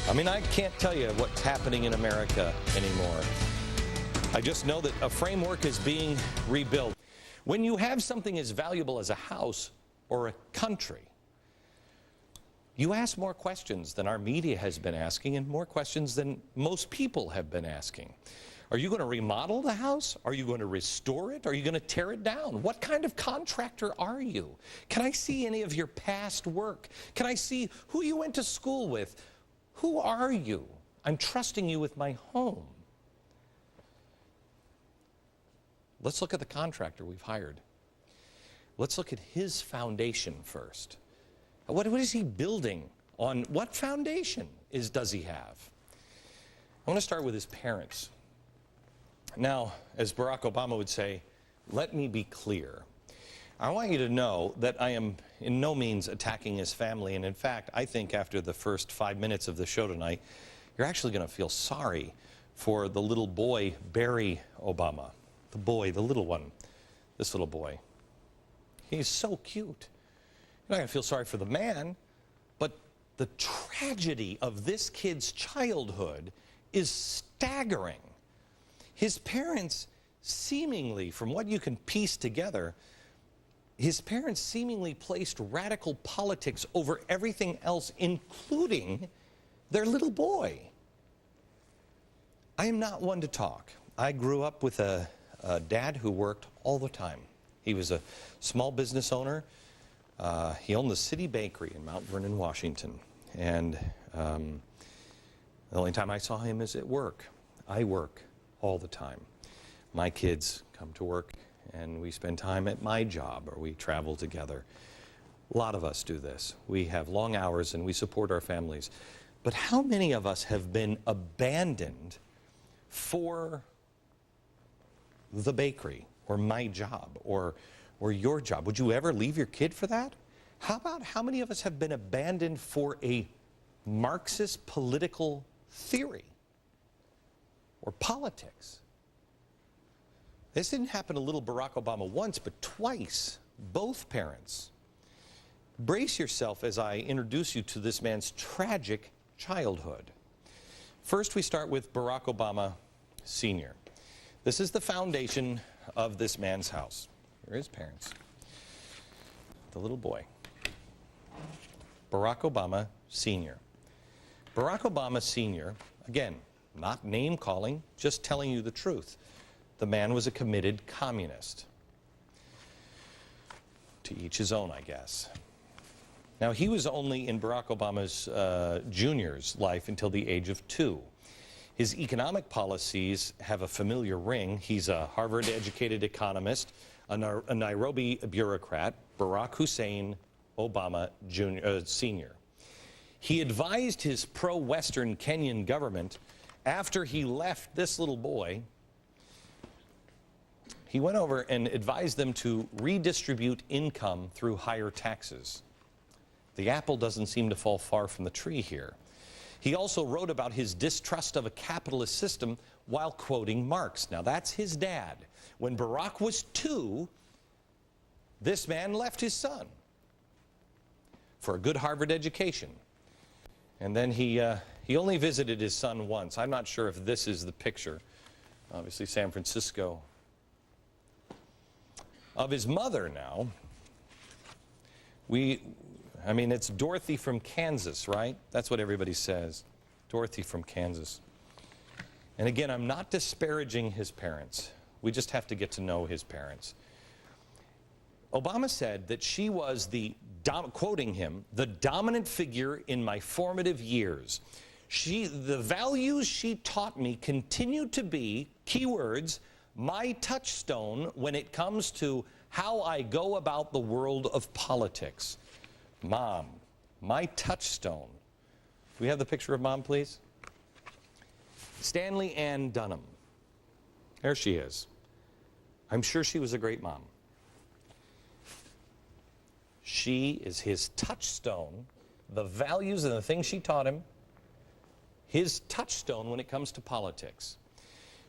I mean, I can't tell you what's happening in America anymore. I just know that a framework is being rebuilt. When you have something as valuable as a house or a country, you ask more questions than our media has been asking and more questions than most people have been asking. Are you going to remodel the house? Are you going to restore it? Are you going to tear it down? What kind of contractor are you? Can I see any of your past work? Can I see who you went to school with? Who are you? I'm trusting you with my home. Let's look at the contractor we've hired. Let's look at his foundation first. What is he building on? What foundation does he have? I want to start with his parents. Now, as Barack Obama would say, let me be clear. I want you to know that I am in no means attacking his family, and in fact, I think after the first 5 minutes of the show tonight, you're actually going to feel sorry for the little boy, Barry Obama. The boy, the little one, this little boy. He's so cute. You're not going to feel sorry for the man, but the tragedy of this kid's childhood is staggering. His parents seemingly, from what you can piece together, his parents seemingly placed radical politics over everything else, including their little boy. I am not one to talk. I grew up with a dad who worked all the time. He was a small business owner. He owned the City Bakery in Mount Vernon, Washington. And the only time I saw him is at work. I work all the time. My kids come to work and we spend time at my job or we travel together. A lot of us do this. We have long hours and we support our families. But how many of us have been abandoned for the bakery or my job or your job? Would you ever leave your kid for that? How about how many of us have been abandoned for a Marxist political theory or politics? This didn't happen to little Barack Obama once, but twice. Both parents. Brace yourself as I introduce you to this man's tragic childhood. First, we start with Barack Obama Sr. This is the foundation of this man's house. Here are his parents. The little boy. Barack Obama Sr. Barack Obama Sr., again, not name calling, just telling you the truth. The man was a committed communist. To each his own, I guess. Now, he was only in Barack Obama's Jr.'s life until the age of 2. His economic policies have a familiar ring. He's a Harvard-educated economist, a Nairobi bureaucrat, Barack Hussein Obama Sr. He advised his pro-Western Kenyan government after he left this little boy. He went over and advised them to redistribute income through higher taxes. The apple doesn't seem to fall far from the tree here. He also wrote about his distrust of a capitalist system while quoting Marx. Now, that's his dad. When Barack was 2, this man left his son for a good Harvard education. And then he only visited his son once. I'm not sure if this is the picture. Obviously, San Francisco. Of his mother now, I mean, it's Dorothy from Kansas, right? That's what everybody says. Dorothy from Kansas. And again, I'm not disparaging his parents. We just have to get to know his parents. Obama said that she was quoting him, the dominant figure in my formative years. The values she taught me continue to be, keywords, my touchstone when it comes to how I go about the world of politics. Mom, my touchstone. Do we have the picture of Mom, please? Stanley Ann Dunham. There she is. I'm sure she was a great mom. She is his touchstone, the values and the things she taught him, his touchstone when it comes to politics.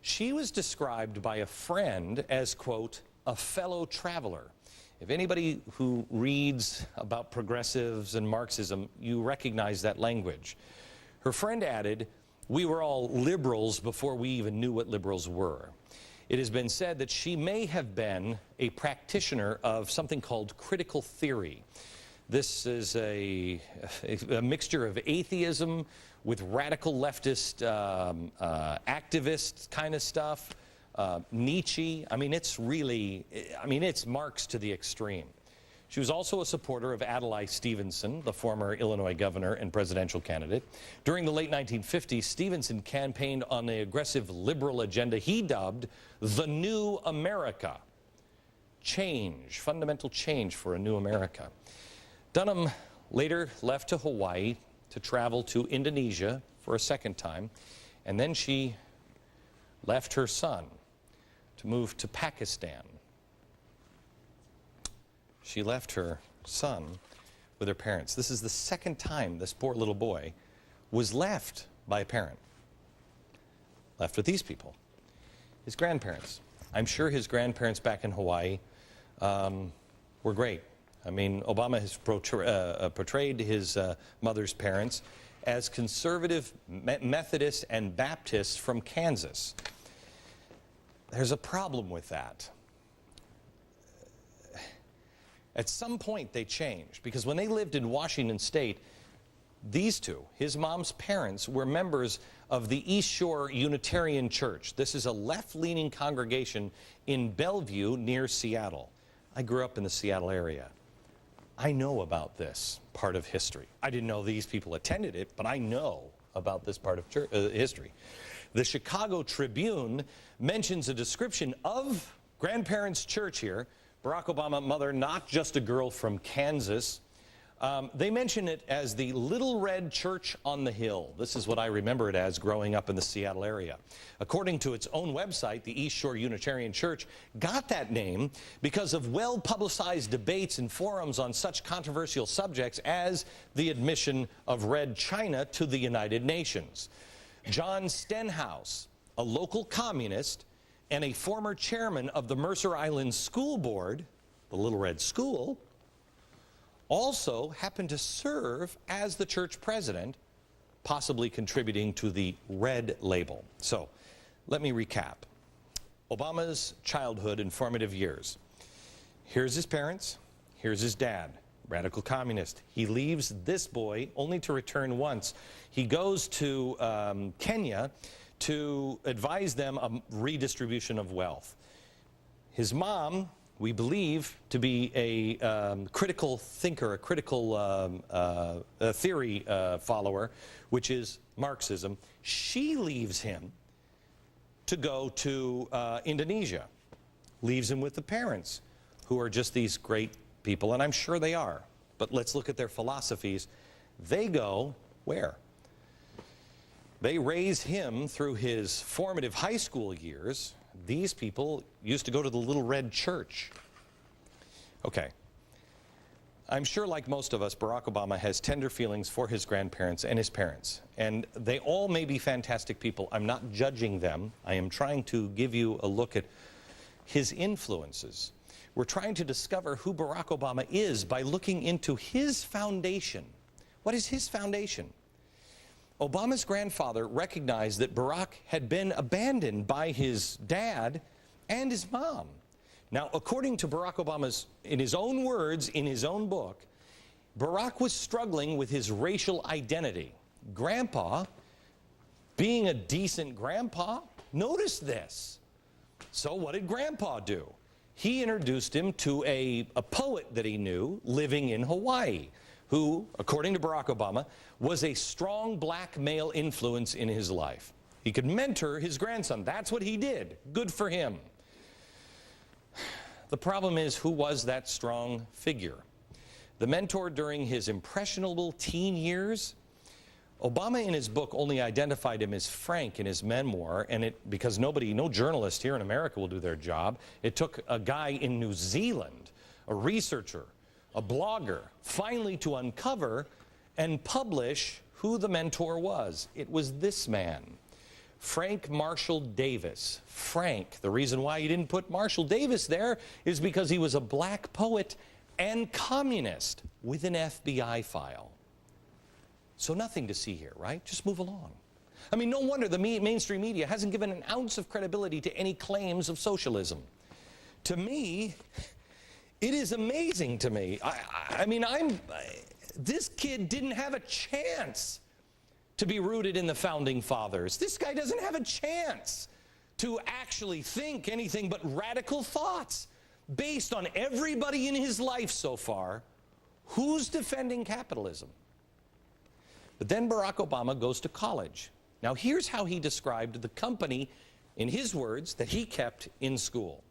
She was described by a friend as, quote, a fellow traveler. If anybody who reads about progressives and Marxism, you recognize that language. Her friend added, "We were all liberals before we even knew what liberals were." It has been said that she may have been a practitioner of something called critical theory. This is a mixture of atheism with radical leftist activist kind of stuff, Nietzsche. It's Marx to the extreme. She was also a supporter of Adlai Stevenson, the former Illinois governor and presidential candidate. During the late 1950s, Stevenson campaigned on the aggressive liberal agenda he dubbed the New America. Change, fundamental change for a new America. Dunham later left to Hawaii to travel to Indonesia for a second time, and then she left her son to move to Pakistan. She left her son with her parents. This is the second time this poor little boy was left by a parent. Left with these people. His grandparents. I'm sure his grandparents back in Hawaii were great. Obama has portrayed his mother's parents as conservative Methodists and Baptists from Kansas. There's a problem with that. At some point they changed, because when they lived in Washington State, these two, his mom's parents, were members of the East Shore Unitarian Church. This is a left-leaning congregation in Bellevue near Seattle. I grew up in the Seattle area. I know about this part of history. I didn't know these people attended it, but I know about this part of history. The Chicago Tribune mentions a description of grandparents' church here. Barack Obama's mother, not just a girl from Kansas. They mention it as the Little Red Church on the Hill. This is what I remember it as growing up in the Seattle area. According to its own website, the East Shore Unitarian Church got that name because of well-publicized debates and forums on such controversial subjects as the admission of Red China to the United Nations. John Stenhouse, a local communist and a former chairman of the Mercer Island School Board, the Little Red School, also happened to serve as the church president, possibly contributing to the red label. So, let me recap. Obama's childhood and formative years. Here's his parents, here's his dad, radical communist. He leaves this boy only to return once. He goes to Kenya to advise them on redistribution of wealth. His mom, we believe to be a critical thinker, a critical theory follower, which is Marxism. She leaves him to go to Indonesia, leaves him with the parents, who are just these great people, and I'm sure they are. But let's look at their philosophies. They go where? They raise him through his formative high school years. These people used to go to the Little Red Church. Okay. I'm sure, like most of us, Barack Obama has tender feelings for his grandparents and his parents. And they all may be fantastic people. I'm not judging them. I am trying to give you a look at his influences. We're trying to discover who Barack Obama is by looking into his foundation. What is his foundation? Obama's grandfather recognized that Barack had been abandoned by his dad and his mom. Now, according to Barack Obama's, in his own words, in his own book, Barack was struggling with his racial identity. Grandpa, being a decent grandpa, noticed this. So what did Grandpa do? He introduced him to a poet that he knew living in Hawaii, who, according to Barack Obama, was a strong black male influence in his life. He could mentor his grandson. That's what he did. Good for him. The problem is, who was that strong figure? The mentor during his impressionable teen years? Obama in his book only identified him as Frank in his memoir, and because no journalist here in America will do their job, it took a guy in New Zealand, a researcher, a blogger, finally to uncover and publish who the mentor was. It was this man, Frank Marshall Davis. Frank, the reason why he didn't put Marshall Davis there is because he was a black poet and communist with an FBI file. So nothing to see here, right? Just move along. I mean, no wonder the mainstream media hasn't given an ounce of credibility to any claims of socialism. To me, it is amazing to me. I mean, this kid didn't have a chance to be rooted in the Founding Fathers. This guy doesn't have a chance to actually think anything but radical thoughts based on everybody in his life so far who's defending capitalism. But then Barack Obama goes to college. Now here's how he described the company, in his words, that he kept in school.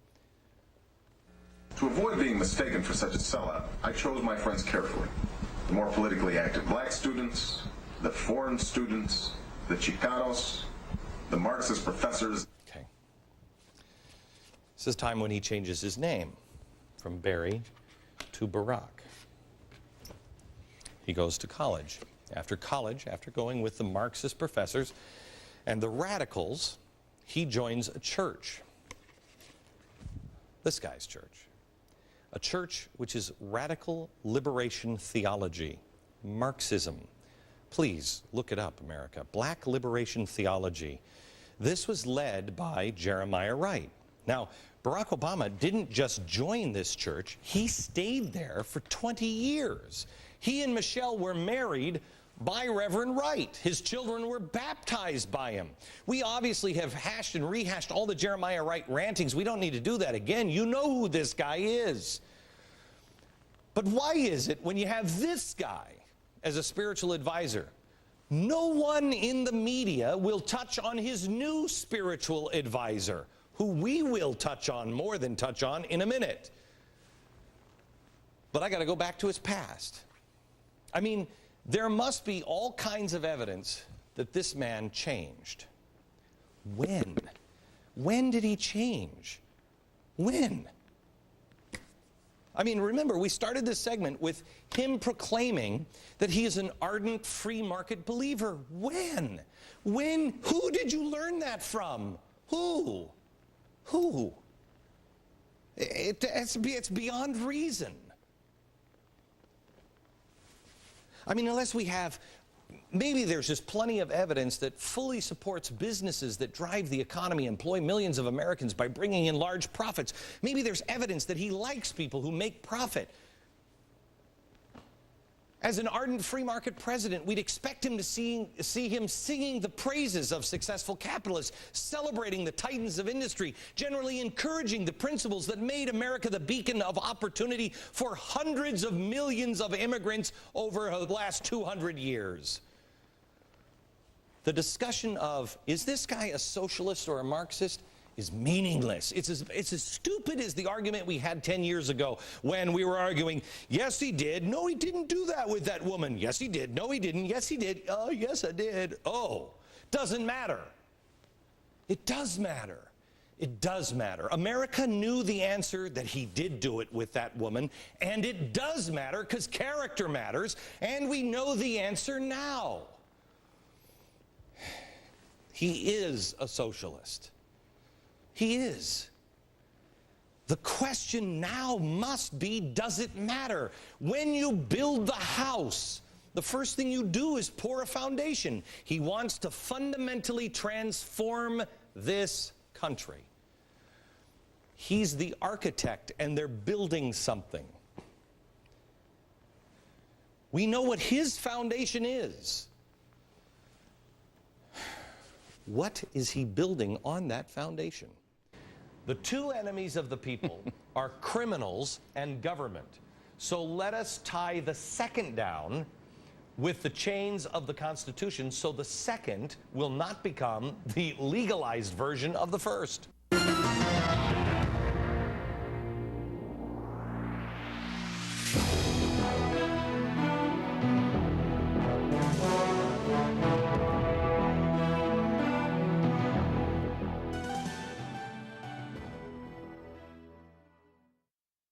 To avoid being mistaken for such a sellout, I chose my friends carefully. The more politically active black students, the foreign students, the Chicanos, the Marxist professors. Okay. This is time when he changes his name from Barry to Barack. He goes to college. After college, after going with the Marxist professors and the radicals, he joins a church. This guy's church. A church which is radical liberation theology, Marxism. Please look it up, America. Black liberation theology. This was led by Jeremiah Wright. Now, Barack Obama didn't just join this church, he stayed there for 20 years. He and Michelle were married by Reverend Wright. His children were baptized by him. We obviously have hashed and rehashed all the Jeremiah Wright rantings. We don't need to do that again. You know who this guy is. But why is it when you have this guy as a spiritual advisor, no one in the media will touch on his new spiritual advisor, who we will touch on, more than touch on, in a minute? But I got to go back to his past. I mean, there must be all kinds of evidence that this man changed. When? When did he change? When? I mean, remember, we started this segment with him proclaiming that he is an ardent free market believer. When? When? Who did you learn that from? Who? Who? It's beyond reason. I mean, unless we have, maybe there's just plenty of evidence that fully supports businesses that drive the economy, employ millions of Americans by bringing in large profits. Maybe there's evidence that he likes people who make profit. As an ardent free market president, we'd expect him to see him singing the praises of successful capitalists, celebrating the titans of industry, generally encouraging the principles that made America the beacon of opportunity for hundreds of millions of immigrants over the last 200 years. The discussion of, is this guy a socialist or a Marxist, is meaningless. It's as stupid as the argument we had 10 years ago when we were arguing, yes, he did. No, he didn't do that with that woman. Yes, he did. No, he didn't. Yes, he did. Oh, yes, I did. Oh, doesn't matter. It does matter. It does matter. America knew the answer, that he did do it with that woman, and it does matter because character matters, and we know the answer now. He is a socialist. He is. The question now must be, does it matter? When you build the house, the first thing you do is pour a foundation. He wants to fundamentally transform this country. He's the architect, and they're building something. We know what his foundation is. What is he building on that foundation? The two enemies of the people are criminals and government. So let us tie the second down with the chains of the Constitution so the second will not become the legalized version of the first.